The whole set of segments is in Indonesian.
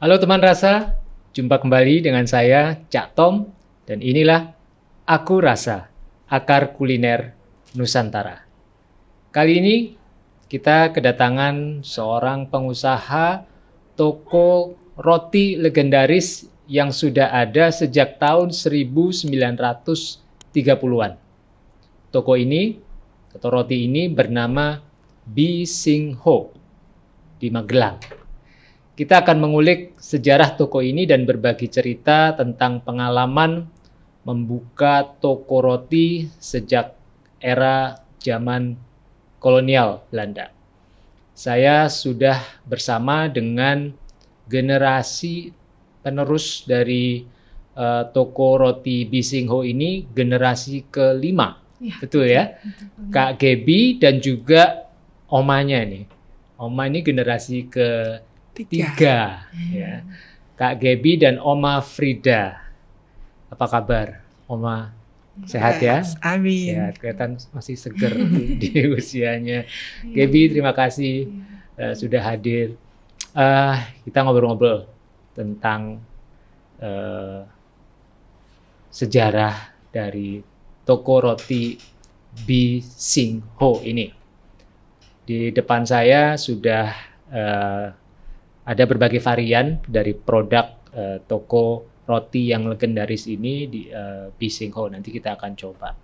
Halo teman rasa, jumpa kembali dengan saya Cak Tom dan inilah Aku Rasa, Akar Kuliner Nusantara. Kali ini kita kedatangan seorang pengusaha toko roti legendaris yang sudah ada sejak tahun 1930-an. Toko ini atau roti ini bernama Bising Ho di Magelang. Kita akan mengulik sejarah toko ini dan berbagi cerita tentang pengalaman membuka toko roti sejak era zaman kolonial Belanda. Saya sudah bersama dengan generasi penerus dari toko roti Bising Ho ini, generasi kelima. Ya, betul ya? Betul. Kak Gebi dan juga omanya nih. Oma ini generasi ketiga. Ya. Kak Gebi dan Oma Frida. Apa kabar? Oma sehat ya? Amin. Ya, kelihatan masih seger di usianya. Gebi, terima kasih sudah hadir. Kita ngobrol-ngobrol tentang sejarah dari toko roti Bising Ho ini. Di depan saya sudah ada berbagai varian dari produk toko roti yang legendaris ini di Bising Ho. Nanti kita akan coba.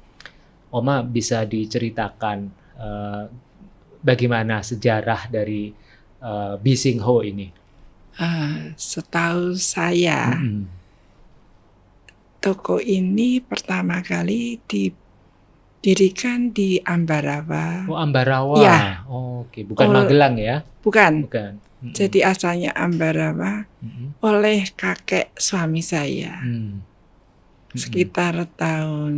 Oma, bisa diceritakan bagaimana sejarah dari Bising Ho ini? Setahu saya, toko ini pertama kali didirikan di Ambarawa. Oh, Ambarawa. Ya. Oh, oke, bukan Magelang ya? Bukan. Bukan. Jadi asalnya Ambarawa oleh kakek suami saya. Sekitar tahun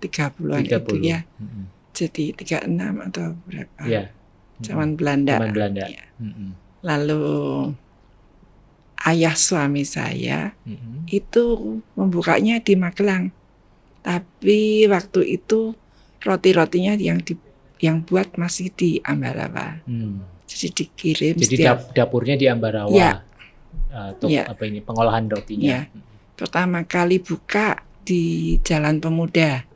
30-an itu ya. Jadi 36 atau berapa? Ya. Zaman Belanda. Zaman Belanda. Ya. Lalu ayah suami saya itu membukanya di Magelang. Tapi waktu itu roti-rotinya yang buat masih di Ambarawa. Jadi dikirim. Jadi dapurnya di Ambarawa. Ya. Apa ini pengolahan rotinya? Ya. Pertama kali buka di Jalan Pemuda.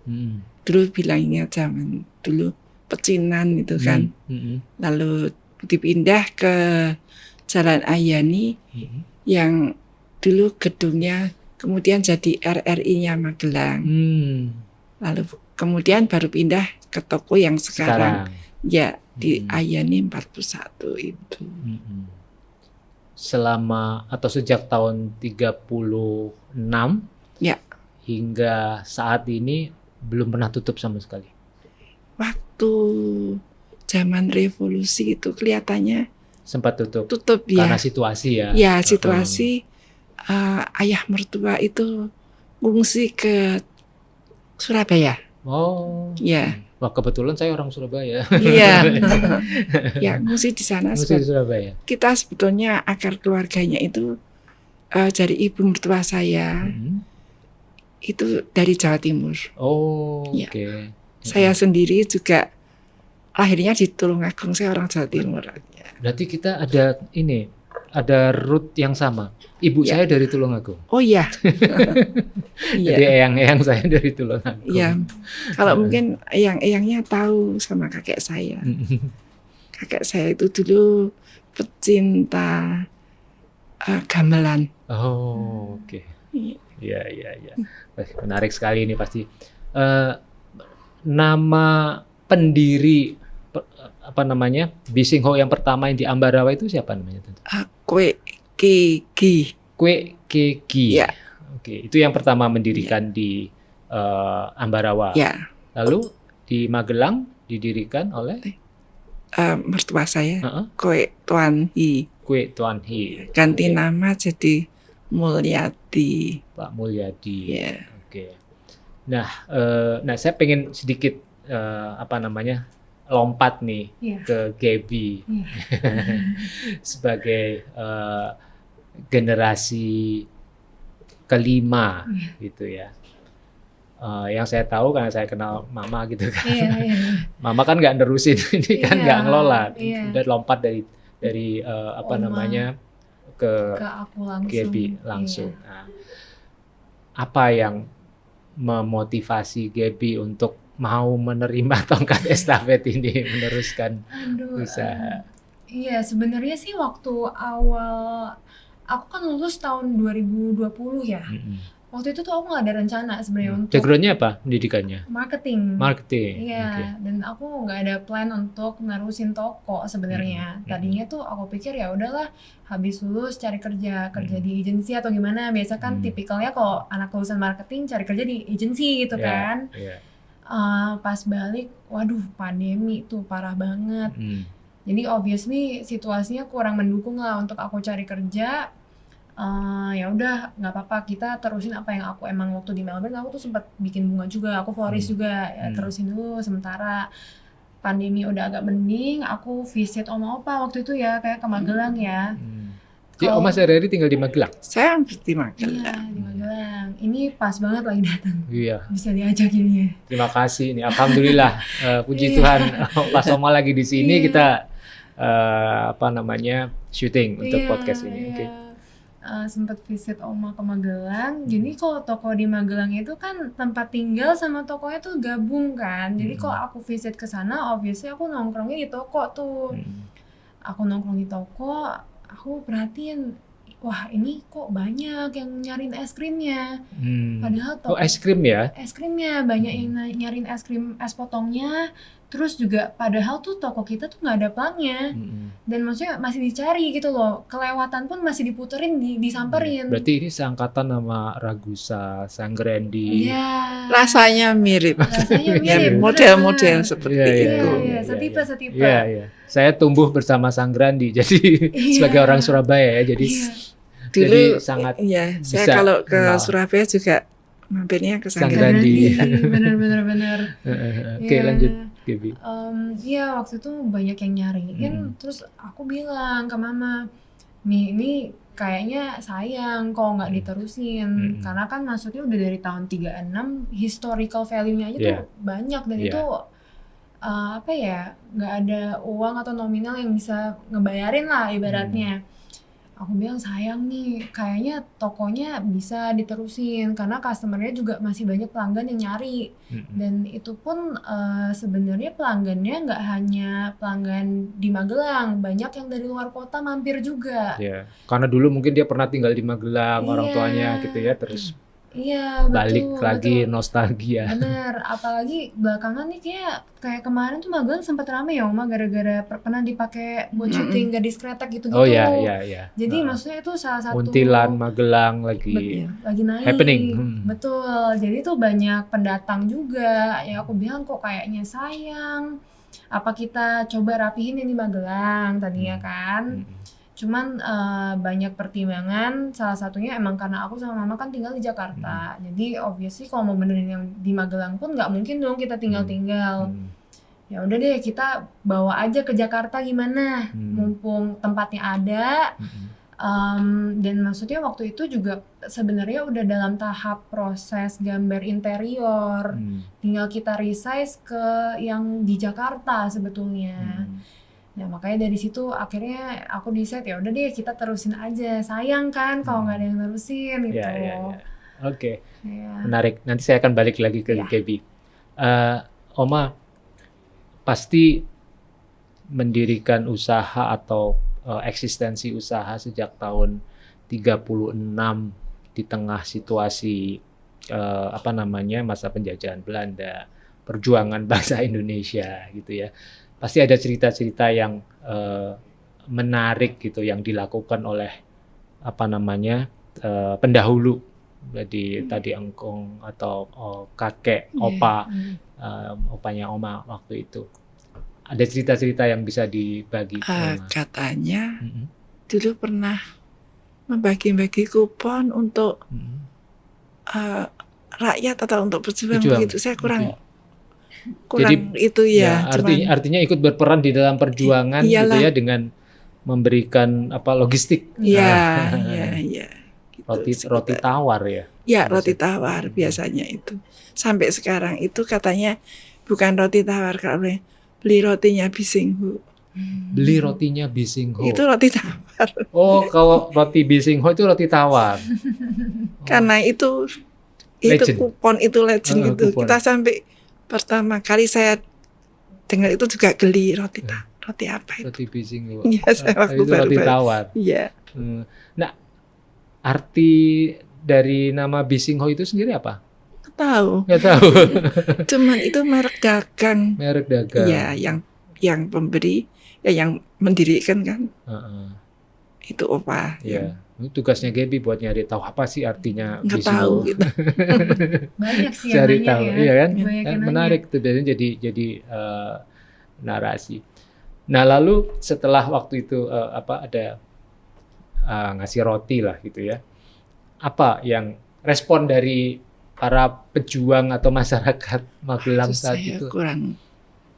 Dulu bilangnya zaman dulu pecinan itu kan. Lalu dipindah ke Jalan Ayani yang dulu gedungnya kemudian jadi RRI-nya Magelang. Lalu kemudian baru pindah ke toko yang sekarang. Ya, di Ayani 41 itu. Selama atau sejak tahun 36 ya, hingga saat ini belum pernah tutup sama sekali. Waktu zaman revolusi itu kelihatannya sempat tutup ya. Karena situasi ya. Ya, situasi ayah mertua itu ngungsi ke Surabaya. Oh. Ya. Wah, kebetulan saya orang Surabaya. Iya. Ya, ngungsi di sana. Ngungsi di Surabaya. Kita sebetulnya akar keluarganya itu dari ibu mertua saya. Itu dari Jawa Timur. Oh, ya. Oke. Saya sendiri juga lahirnya di Tulungagung, saya orang Jawa Timur. Berarti kita ada root yang sama. Ibu saya dari Tulungagung. Oh iya. Jadi eyang-eyang saya dari Tulungagung. Iya. Kalau mungkin eyang-eyangnya tahu sama kakek saya. Kakek saya itu dulu pecinta gamelan. Oh, oke. Iya. Menarik sekali ini pasti. Nama pendiri Bising Ho yang pertama yang di Ambarawa itu siapa namanya? Kue Kegi. Kue Kegi. Ya. Oke, itu yang pertama mendirikan di Ambarawa. Ya. Lalu di Magelang didirikan oleh mertua saya, Kue Tuan Hi. Kue Tuan Hi. Ganti nama jadi Mulyadi. Pak Mulyadi. Ya. Oke. Nah, saya pengen sedikit lompat nih ke Gebi sebagai generasi kelima gitu ya. Yang saya tahu karena saya kenal Mama gitu kan. Mama kan nggak nerusin ini kan, nggak ngelola. Udah lompat dari ke aku langsung. Gaby langsung. Iya. Nah, apa yang memotivasi Gaby untuk mau menerima tongkat estafet ini, meneruskan usaha? Iya, sebenarnya sih waktu awal aku kan lulus tahun 2020 ya. Waktu itu tuh aku nggak ada rencana sebenarnya untuk background-nya apa pendidikannya? marketing. Iya, okay. Dan aku nggak ada plan untuk nerusin toko sebenarnya. Tadinya tuh aku pikir ya udahlah, habis lulus cari kerja di agensi atau gimana. Biasa kan tipikalnya kalau anak lulusan marketing cari kerja di agensi gitu kan. Pas balik, waduh pandemi tuh parah banget. Jadi obviously situasinya kurang mendukung lah untuk aku cari kerja. Ya udah nggak apa-apa, kita terusin apa yang aku emang waktu di Melbourne aku tuh sempat bikin bunga juga, aku florist juga ya, terusin dulu sementara pandemi udah agak mending. Aku visit oma opa waktu itu ya, kayak ke Magelang ya. Jadi oma sehari-hari tinggal di Magelang? Saya di Magelang. Iya di Magelang, ini pas banget lagi datang. Iya, bisa diajak ini ya. Terima kasih nih, alhamdulillah. Puji Tuhan pas oma lagi di sini kita syuting untuk podcast ini. Okay. Sempat visit oma ke Magelang. Jadi kalau toko di Magelang itu kan tempat tinggal sama tokonya tuh gabung kan. Jadi kalau aku visit ke sana, obviously aku nongkrongnya di toko tuh. Aku nongkrong di toko, aku perhatiin, wah ini kok banyak yang nyariin es krimnya. Padahal toko es krim ya? Es krimnya banyak yang nyariin es krim, es potongnya. Terus juga padahal tuh toko kita tuh nggak ada pelangnya. Dan maksudnya masih dicari gitu loh. Kelewatan pun masih diputerin, disamperin. Berarti ini seangkatan sama Ragusa, Sanggrandi. Iya. Rasanya mirip. Model-model seperti itu. Iya, setipe. Iya. Saya tumbuh bersama Sanggrandi, jadi sebagai orang Surabaya ya, jadi dulu sangat saya kalau ke Surabaya juga mampirnya ke Sanggrandi. Bener. Oke, lanjut. Iya waktu itu banyak yang nyariin. Terus aku bilang ke mama, nih ini kayaknya sayang kalau nggak diterusin. Karena kan maksudnya udah dari tahun 36 historical value-nya aja tuh banyak. Dan itu nggak ada uang atau nominal yang bisa ngebayarin lah ibaratnya. Aku bilang sayang nih, kayaknya tokonya bisa diterusin karena customer-nya juga masih banyak pelanggan yang nyari. Dan itu pun sebenarnya pelanggannya nggak hanya pelanggan di Magelang, banyak yang dari luar kota mampir juga. Iya, karena dulu mungkin dia pernah tinggal di Magelang, orang tuanya gitu ya, terus balik lagi nostalgia. Bener, apalagi belakangan nih kayak kemarin tuh Magelang sempat rame ya Oma, gara-gara pernah dipakai buat syuting gadis kretek gitu-gitu. Oh iya. Jadi maksudnya itu salah satu Muntilan Magelang lagi naik. Happening. Betul. Jadi tuh banyak pendatang juga. Ya aku bilang kok kayaknya sayang. Apa kita coba rapihin ini Magelang tadinya kan? Cuman banyak pertimbangan, salah satunya emang karena aku sama mama kan tinggal di Jakarta. Jadi obviously kalau mau benerin yang di Magelang pun nggak mungkin dong kita tinggal-tinggal. Ya udah deh kita bawa aja ke Jakarta gimana, mumpung tempatnya ada. Dan maksudnya waktu itu juga sebenarnya udah dalam tahap proses gambar interior. Tinggal kita resize ke yang di Jakarta sebetulnya. Nah makanya dari situ akhirnya aku decide ya udah deh kita terusin aja, sayang kan kalau nggak ada yang terusin gitu. Oke. Menarik, nanti saya akan balik lagi ke Gaby. Oma pasti mendirikan usaha atau eksistensi usaha sejak tahun 36 di tengah situasi masa penjajahan Belanda, perjuangan bangsa Indonesia gitu ya. Pasti ada cerita-cerita yang menarik gitu yang dilakukan oleh pendahulu, jadi tadi engkong atau kakek, opa, opanya Oma waktu itu. Ada cerita-cerita yang bisa dibagi? Katanya dulu pernah membagi-bagi kupon untuk rakyat atau untuk berjuang begitu. Saya kurang jadi, itu ya. Artinya ikut berperan di dalam perjuangan gitu ya, dengan memberikan logistik. Iya. Gitu, roti tawar ya. Ya, roti tawar biasanya itu. Sampai sekarang itu katanya bukan roti tawar, kalau beli rotinya Bisinghu. Beli rotinya Bisingho. Itu roti tawar. Oh, kalau roti Bisingho itu roti tawar. Karena itu Legend. kupon itu legend itu. Kupon. Kita sampai pertama kali saya dengar itu juga geli roti roti apa itu? Roti Bisingho. Iya, saya waktu Itu roti baru-baru. tawar. Iya. Nah, arti dari nama Bisingho itu sendiri apa? Tahu. Nggak tahu. Cuman itu merek dagang. Merek dagang. Iya, yang pemberi yang mendirikan kan. Itu Opa. Iya. Tugasnya Gaby buat nyari tahu apa sih artinya Nggak Bisingho. tahu gitu. Banyak sih yang Cari nanya tahu, ya. iya kan? Banyak yang nanya. Menarik tuh, biasanya jadi narasi. Nah, lalu setelah waktu itu ada ngasih roti lah gitu ya. Apa yang respon dari para pejuang atau masyarakat Magelang Terus saat saya itu? kurang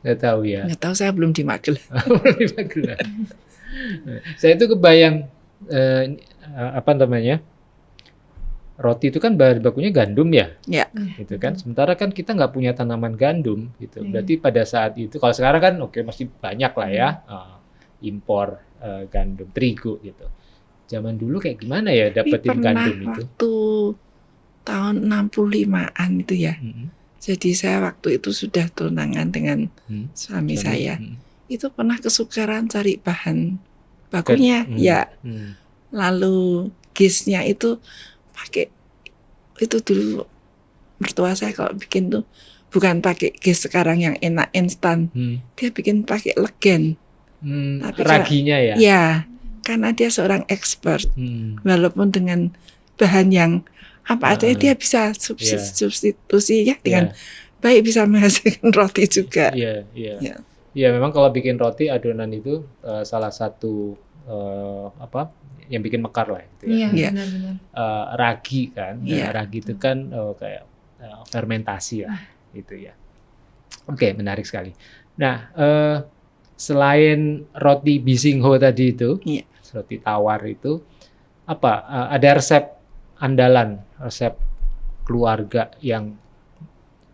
Nggak tahu ya. nggak tahu, saya belum di Magelang. Di Magelang. Saya itu kebayang roti itu kan bahan bakunya gandum ya, Ya. gitu kan. Sementara kan kita nggak punya tanaman gandum, gitu. Iya. Berarti pada saat itu, kalau sekarang kan oke masih banyak lah ya impor gandum, terigu gitu. Zaman dulu kayak gimana ya Tapi dapetin pernah gandum itu? waktu tahun 65-an itu ya. Mm-mm. Jadi saya waktu itu sudah tunangan dengan Suami. suami saya. Mm-mm. Itu pernah kesukaran cari bahan bakunya. Ya. Mm. Lalu gisnya itu pakai itu dulu mertua saya kalau bikin tuh bukan pakai gis sekarang yang enak instan. Dia bikin pakai legen. Tapi Raginya ya. Ya, karena dia seorang expert. Walaupun dengan bahan yang apa adanya dia bisa substitusi ya dengan baik, bisa menghasilkan roti juga. Iya. Ya. Ya, memang kalau bikin roti adonan itu salah satu yang bikin mekar lah gitu ya. Iya, Iya. benar-benar. Ragi kan. Iya. Ragi itu kan kayak fermentasi lah gitu ya. Oke, menarik sekali. Nah, selain roti Bisingho tadi itu, Iya. roti tawar itu, ada resep andalan, resep keluarga yang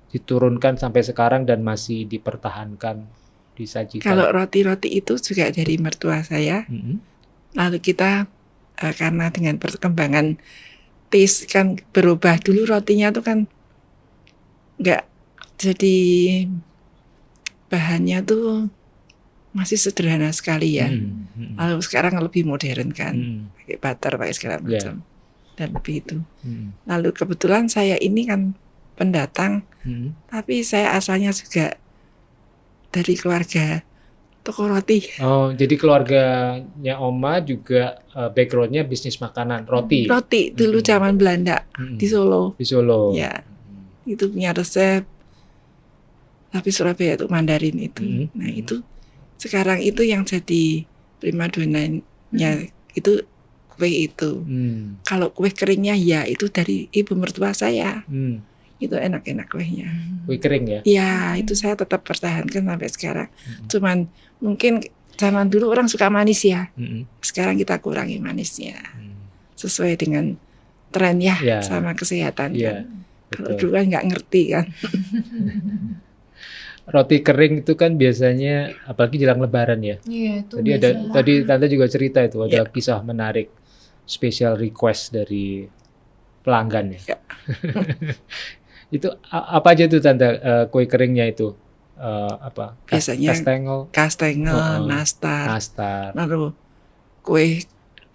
diturunkan sampai sekarang dan masih dipertahankan, disajikan? Kalau roti-roti itu juga dari mertua saya. Lalu kita karena dengan perkembangan taste kan berubah. Dulu rotinya tuh kan nggak, jadi bahannya tuh masih sederhana sekali ya. Lalu sekarang lebih modern kan, pakai butter, pakai segala macam, dan lebih itu. Lalu kebetulan saya ini kan pendatang, tapi saya asalnya juga dari keluarga toko roti. Oh, jadi keluarganya Oma juga backgroundnya bisnis makanan, roti. Roti dulu zaman Belanda di Solo. Di Solo. Ya, itu punya resep. Tapi Surabaya itu Mandarin itu. Nah itu sekarang itu yang jadi primadonanya itu kue itu. Kalau kue keringnya ya itu dari ibu mertua saya. Itu enak-enak kuehnya. Kue kering ya? Ya, itu saya tetap pertahankan sampai sekarang. Cuman mungkin zaman dulu orang suka manis ya. Sekarang kita kurangi manisnya. Sesuai dengan tren ya, sama kesehatan kan. Kalau dulu kan nggak ngerti kan. Roti kering itu kan biasanya apalagi jelang Lebaran ya. Iya, itu Tadi Tante juga cerita itu ada kisah menarik, special request dari pelanggan ya. Itu apa aja tuh Tante kue keringnya itu? Biasanya kastengel, nastar, lalu kue,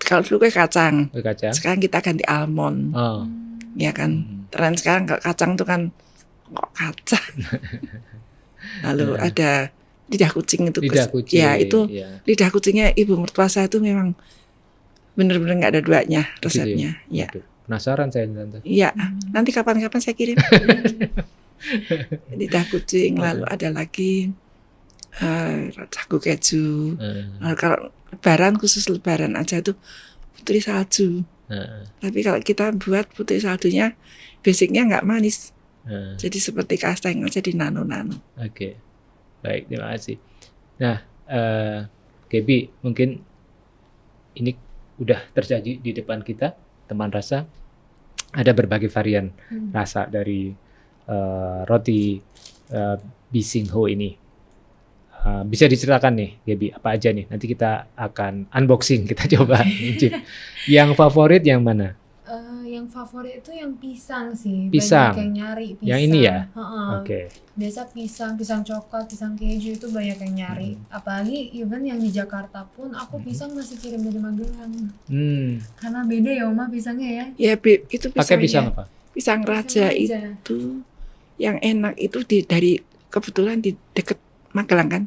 kalau dulu kue kacang. Sekarang kita ganti almond. Ya kan, tren sekarang kacang tuh kan kok kacang. Lalu ada lidah kucing itu. Ya itu lidah kucingnya ibu mertua saya itu memang benar-benar nggak ada duanya resepnya. Gitu ya? Penasaran saya Tante. Iya, nanti kapan-kapan saya kirim. Lidah kucing, lalu ada lagi sagu keju. Lalu kalau Lebaran, khusus Lebaran aja itu putri salju. Tapi kalau kita buat putri saljunya, basicnya nggak manis. Jadi seperti kastengel, jadi nano-nano. Oke, baik, terima kasih. Nah, Gaby, mungkin ini udah terjadi di depan kita, teman rasa. Ada berbagai varian rasa dari roti Bisingho ini. bisa diceritakan nih, Gaby, apa aja nih? Nanti kita akan unboxing, kita coba incip. Yang favorit yang mana? Yang favorit itu yang pisang sih. Pisang. Banyak yang nyari pisang. Yang ini ya? Heeh. Oke. Biasa pisang coklat, pisang keju itu banyak yang nyari. Apalagi even yang di Jakarta pun aku pisang masih kirim dari Magelang. Karena beda ya Oma pisangnya ya. Ya itu Pakai pisang pisangnya. apa? Pisang raja itu yang enak itu dari kebetulan di dekat Magelang kan.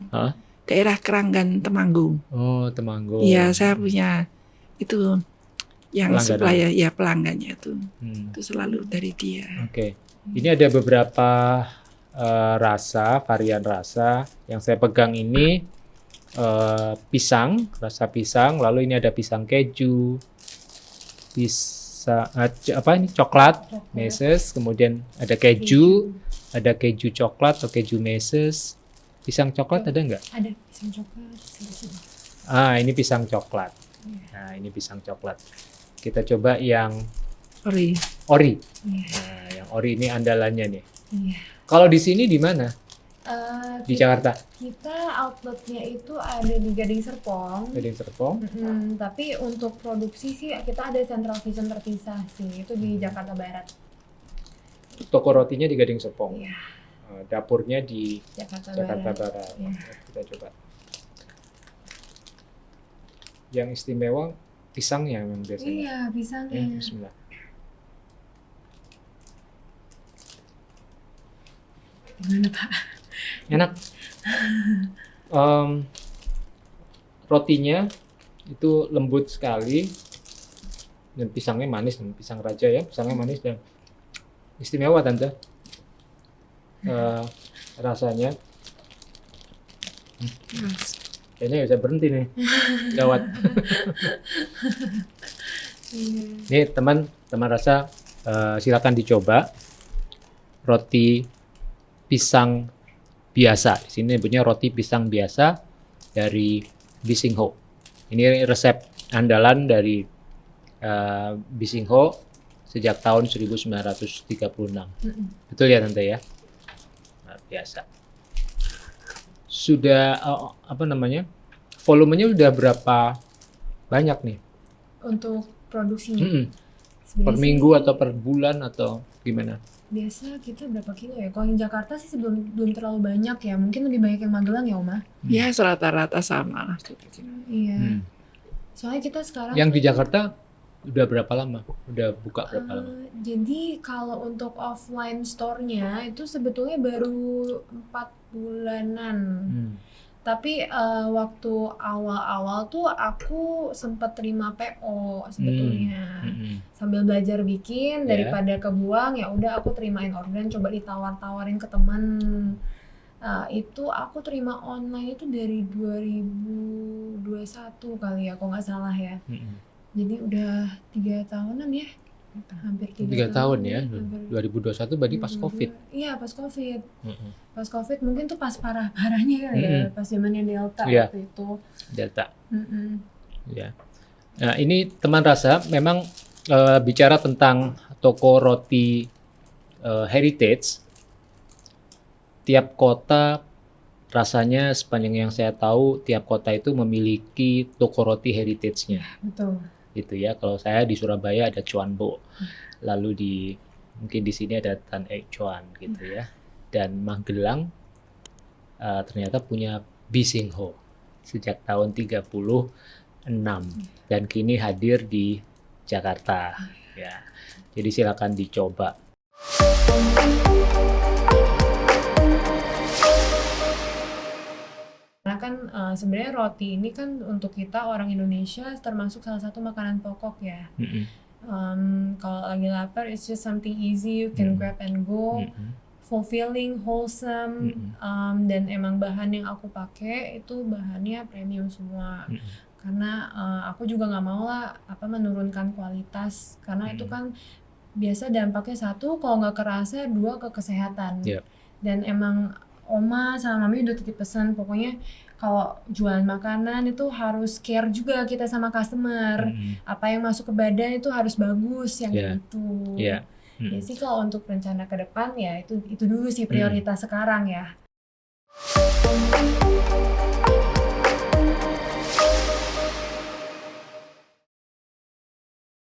Daerah Keranggan Temanggung. Oh, Temanggung. Iya, saya punya itu yang Pelanggan. supplier ya pelanggannya itu. Itu selalu dari dia. Oke. Ini ada beberapa rasa, varian rasa yang saya pegang ini pisang, rasa pisang, lalu ini ada pisang keju, apa ini coklat, meses, kemudian ada keju, ada keju coklat atau keju meses. Pisang coklat ada nggak? Ada pisang coklat. Ini pisang coklat. Nah, ini pisang coklat. Kita coba yang ori. Nah, yang ori ini andalannya nih. Kalau di sini di mana? Di Jakarta. Kita outletnya itu ada di Gading Serpong. Tapi untuk produksi sih kita ada central kitchen terpisah sih. Itu di Jakarta Barat. Toko rotinya di Gading Serpong. Iya. Dapurnya di Jakarta Barat. Ya. Kita coba. Yang istimewa pisangnya memang biasanya. Iya, pisangnya. Bismillah. Gimana Pak? Enak. Rotinya itu lembut sekali dan pisangnya manis, pisang raja ya, pisangnya manis dan istimewa Tante. Rasanya kayaknya bisa berhenti nih. Gawat. Nih teman rasa silakan dicoba roti pisang biasa. Di sini punya roti pisang biasa dari Bising Ho. Ini resep andalan dari Bising Ho sejak tahun 1936. Betul ya Tante ya? Nah, biasa. Sudah volumenya udah berapa banyak nih? Untuk produksinya? Per minggu atau per bulan atau gimana? Biasa kita berapa kilo ya? Kalau yang Jakarta sih belum terlalu banyak ya. Mungkin lebih banyak yang Magelang ya Oma? Ya rata-rata sama lah. Iya. Soalnya kita sekarang yang di Jakarta udah berapa lama? Udah buka berapa lama? Jadi kalau untuk offline store-nya itu sebetulnya baru 4 bulanan. Tapi waktu awal-awal tuh aku sempat terima PO sebetulnya. Sambil belajar bikin daripada kebuang, ya udah aku terimain orderan, coba ditawar-tawarin ke teman. Itu aku terima online itu dari 2021 kali ya, kalau nggak salah ya. Jadi udah 3 tahunan ya. Hampir 3 tahun ya. 2021 berarti pas Covid. Iya, pas Covid. Pas Covid mungkin tuh pas parah-parahnya kali ya, pas zamannya Delta waktu itu. Delta. Ya. Nah, ini teman rasa memang bicara tentang toko roti heritage. Tiap kota rasanya sepanjang yang saya tahu tiap kota itu memiliki toko roti heritage-nya. Betul. Gitu ya. Kalau saya di Surabaya ada Chuan Bo, lalu mungkin di sini ada Tan Ek Chuan gitu ya, dan Magelang ternyata punya Bising Ho sejak tahun 36 dan kini hadir di Jakarta ya. Jadi silakan dicoba. Karena kan sebenarnya roti ini kan untuk kita orang Indonesia termasuk salah satu makanan pokok ya. Kalau lagi lapar, it's just something easy, you can grab and go, fulfilling, wholesome, dan emang bahan yang aku pakai itu bahannya premium semua. Karena aku juga nggak mau lah menurunkan kualitas, karena itu kan biasa dampaknya satu kalau nggak kerasa, dua ke kesehatan. Dan emang Oma sama Mami udah titip pesan, pokoknya kalau jualan makanan itu harus care juga kita sama customer. Apa yang masuk ke badan itu harus bagus, yang itu. Ya sih kalau untuk rencana ke depan ya itu dulu sih prioritas sekarang ya.